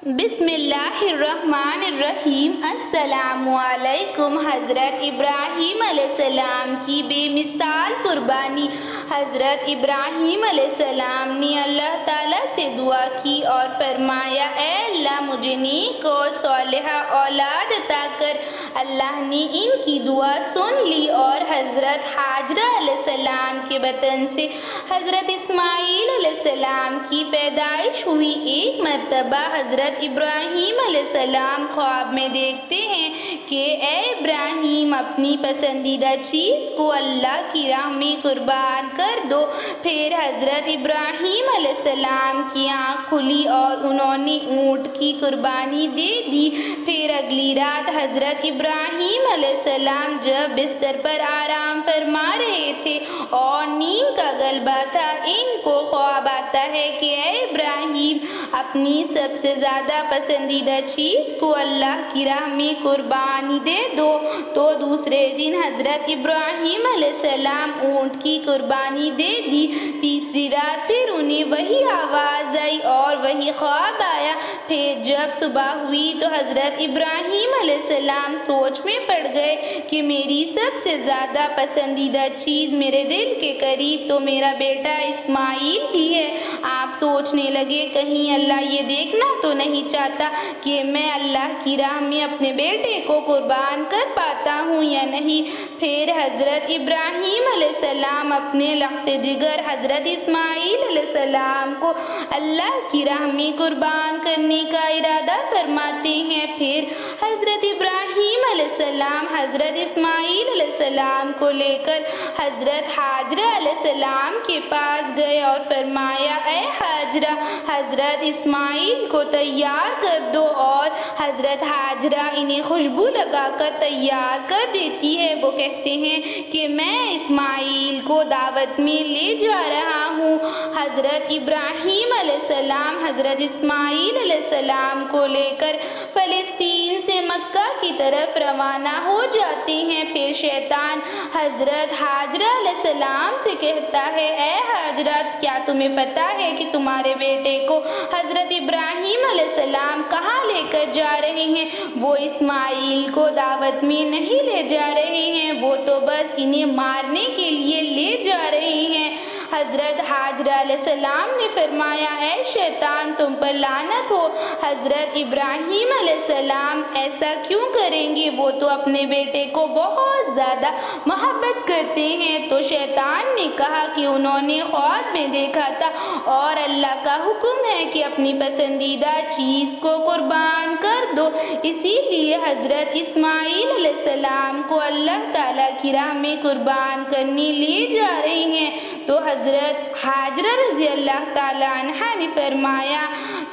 بسم اللہ الرحمن الرحیم۔ السلام علیکم۔ حضرت ابراہیم علیہ السلام کی بے مثال قربانی۔ حضرت ابراہیم علیہ السلام نے اللہ تعالیٰ سے دعا کی اور فرمایا، اے اللہ مجھے نیک اور صالحہ اولاد عطا کر۔ اللہ نے ان کی دعا سن لی اور حضرت حاجرہ علیہ السلام کے بطن سے حضرت اسماعیل علیہ السلام کی پیدائش ہوئی۔ ایک مرتبہ حضرت ابراہیم علیہ السلام خواب میں دیکھتے ہیں کہ اے ابراہیم اپنی پسندیدہ چیز کو اللہ کی راہ میں قربان کر دو۔ پھر حضرت ابراہیم علیہ السلام کی آنکھ کھلی اور انہوں نے اونٹ کی قربانی دے دی۔ پھر اگلی رات حضرت ابراہیم علیہ السلام جب بستر پر آرام فرما رہے تھے اور نیند کا غلبہ تھا، ان کو خواب آتا ہے کہ اے ابراہیم اپنی سب سے زیادہ پسندیدہ چیز کو اللہ کی راہ میں قربانی دے دو۔ تو دوسرے دن حضرت ابراہیم علیہ السلام اونٹ کی قربانی دے دی۔ تیسری رات پھر انہیں وہی آواز آئی اور وہی خواب آیا۔ پھر جب صبح ہوئی تو حضرت ابراہیم علیہ السلام سوچ میں پڑ گئے کہ میری سب سے زیادہ پسندیدہ چیز میرے دل کے قریب تو میرا بیٹا اسماعیل ہی ہے۔ آپ سوچنے لگے کہیں اللہ یہ دیکھنا تو نہیں چاہتا کہ میں اللہ کی راہ میں اپنے بیٹے کو قربان کر پاتا ہوں یا نہیں۔ پھر حضرت ابراہیم علیہ السلام اپنے لخت جگر حضرت اسماعیل علیہ السلام کو اللہ کی راہ میں قربان کرنے کا ارادہ فرماتے ہیں۔ پھر حضرت ابراہیم علیہ السلام حضرت اسماعیل علیہ السلام کو لے کر حضرت حاجرہ علیہ السلام کے پاس گئے اور فرمایا، اے حاجرہ حضرت اسماعیل کو تیار کر دو، اور حضرت حاجرہ انہیں خوشبو لگا کر تیار کر دیتی ہے۔ وہ کہتے ہیں کہ میں اسماعیل کو دعوت میں لے جا رہا ہوں۔ حضرت ابراہیم علیہ السلام حضرت اسماعیل علیہ السلام کو لے کر فلسطین سے مکہ کی طرف روانہ ہو جاتے ہیں۔ پھر شیطان حضرت حاجرہ علیہ السلام سے کہتا ہے، اے حاجرہ کیا تمہیں پتہ ہے کہ تمہارے بیٹے کو حضرت ابراہیم علیہ السلام کہاں لے کر جا رہے ہیں؟ وہ اسماعیل کو دعوت میں نہیں لے جا رہے ہیں، وہ تو بس انہیں مارنے کے لیے لے جا رہے ہیں۔ حضرت حاجرہ علیہ السلام نے فرمایا، اے شیطان تم پر لعنت ہو۔ حضرت ابراہیم علیہ السلام ایسا کیوں کریں گے؟ وہ تو اپنے بیٹے کو بہت زیادہ محبت کرتے ہیں۔ تو شیطان نے کہا کہ انہوں نے خواب میں دیکھا تھا اور اللہ کا حکم ہے کہ اپنی پسندیدہ چیز کو قربان کر دو، اسی لیے حضرت اسماعیل علیہ السلام کو اللہ تعالیٰ کی راہ میں قربان کرنے لے جا رہے ہیں۔ تو حضرت حاجرہ رضی اللہ تعالیٰ عنہا نے فرمایا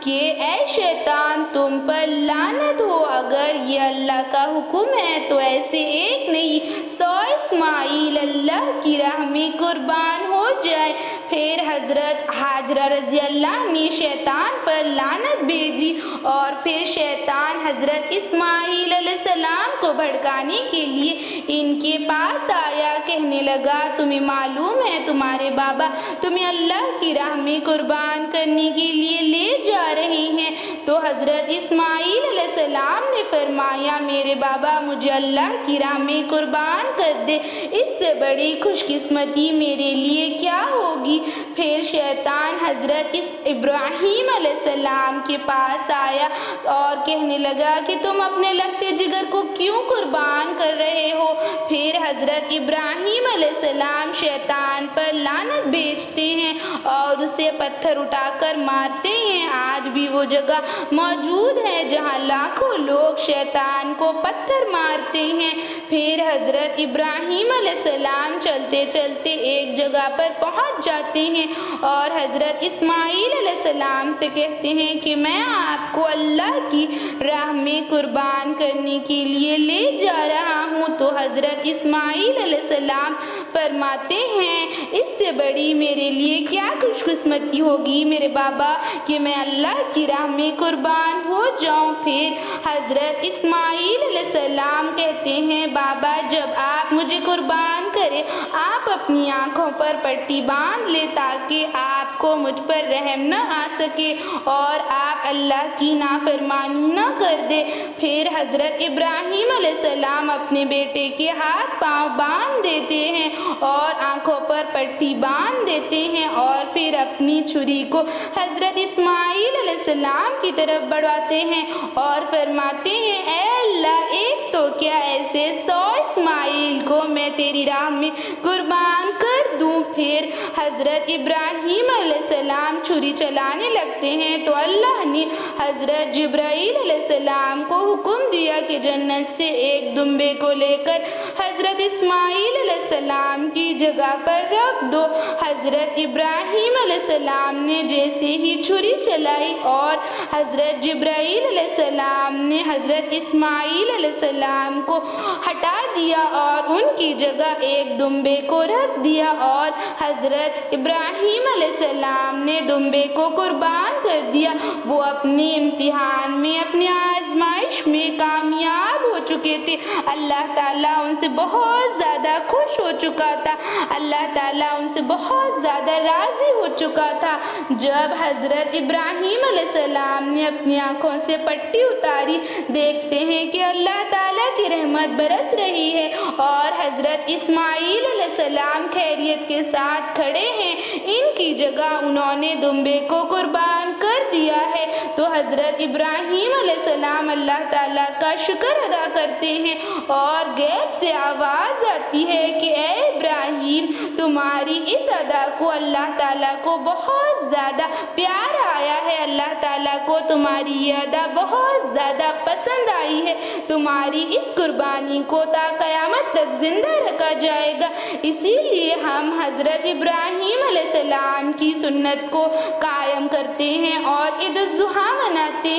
کہ اے شیطان تم پر لعنت ہو، اگر یہ اللہ کا حکم ہے تو ایسے ایک نہیں 100 اسماعیل اللہ کی راہ میں قربان ہو جائے۔ پھر حضرت حاجرہ رضی اللہ نے شیطان پر لعنت بھیجی اور پھر شیطان حضرت اسماعیل علیہ السلام کو بھڑکانے کے لیے ان کے پاس آیا، کہنے لگا تمہیں معلوم ہے تمہارے بابا تمہیں اللہ کی راہ میں قربان کرنے کے لیے لے جا رہے ہیں۔ تو حضرت اسماعیل علیہ السلام نے فرمایا، میرے بابا مجھے اللہ کی راہ میں قربان کر دے، اس سے بڑی خوش قسمتی میرے لیے کیا ہوگی۔ پھر شیطان حضرت ابراہیم علیہ السلام کے پاس آیا اور کہنے لگا کہ تم اپنے لخت جگر کو کیوں قربان کر رہے ہو؟ پھر حضرت ابراہیم علیہ السلام شیطان پر لعنت بھیجتے ہیں اور اسے پتھر اٹھا کر مارتے ہیں۔ آج بھی وہ جگہ موجود ہے جہاں لاکھوں لوگ شیطان کو پتھر مارتے ہیں۔ پھر حضرت ابراہیم علیہ السلام چلتے چلتے ایک جگہ پر پہنچ جاتے ہیں اور حضرت اسماعیل علیہ السلام سے کہتے ہیں کہ میں آپ کو اللہ کی راہ میں قربان کرنے کے لیے لے جا رہا ہوں۔ تو حضرت اسماعیل علیہ السلام فرماتے ہیں، اس سے بڑی میرے لیے کیا خوش قسمتی ہوگی میرے بابا کہ میں اللہ کی راہ میں قربان قربان ہو جاؤں۔ پھر حضرت اسماعیل علیہ السلام کہتے ہیں بابا جب آپ مجھے قربان کریں آپ اپنی آنکھوں پر پٹی باندھ لیں تاکہ آپ کو مجھ پر رحم نہ آ سکے اور آپ اللہ کی نافرمانی نہ کر دے۔ پھر حضرت ابراہیم علیہ السلام اپنے بیٹے کے ہاتھ پاؤں باندھ دیتے ہیں اور آنکھوں پر پٹی باندھ دیتے ہیں اور پھر اپنی چھری کو حضرت اسماعیل علیہ السلام کی طرف بڑھاتے ہیں اور فرماتے ہیں اے اللہ ایک تو کیا ایسے 100 اسماعیل کو میں تیری راہ میں قربان کر دوں۔ پھر حضرت ابراہیم علیہ السلام چھری چلانے لگتے ہیں تو اللہ نے حضرت جبرائیل علیہ السلام کو حکم دیا کہ جنت سے ایک دمبے کو لے کر حضرت اسماعیل علیہ السلام کی جگہ پر رکھ دو۔ حضرت ابراہیم علیہ السلام نے جیسے ہی چھری چلائی اور حضرت جبرائیل علیہ السلام نے حضرت اسماعیل علیہ السلام کو ہٹا دیا اور ان کی جگہ ایک دمبے کو رکھ دیا اور حضرت ابراہیم علیہ السلام نے دمبے کو قربان کر دیا۔ وہ اپنے امتحان میں اپنی آزمائش میں کامیاب ہو چکے تھے۔ اللہ تعالیٰ ان سے بہت زیادہ خوش ہو چکا تھا، اللہ تعالیٰ ان سے بہت زیادہ راضی ہو چکا تھا۔ جب حضرت ابراہیم علیہ السلام نے اپنی آنکھوں سے پٹی اتاری دیکھتے ہیں کہ اللہ تعالیٰ کی رحمت برس رہی ہے اور حضرت اسماعیل علیہ السلام خیریت کے ساتھ کھڑے ہیں، ان کی جگہ انہوں نے دمبے کو قربان کر دیا ہے، تو حضرت ابراہیم علیہ السلام اللہ تعالیٰ کا شکر ادا کرتے ہیں اور غیب سے آواز آتی ہے کہ اے ابراہیم تمہاری اس ادا کو اللہ تعالیٰ کو بہت زیادہ پیار آیا ہے، اللہ تعالیٰ کو تمہاری یہ ادا بہت زیادہ پسند آئی ہے، تمہاری اس قربانی کو تا قیامت تک زندہ رکھا جائے گا۔ اسی لیے ہم حضرت ابراہیم علیہ السلام کی سنت کو قائم کرتے ہیں اور عید الاضحیٰ مناتے ہیں۔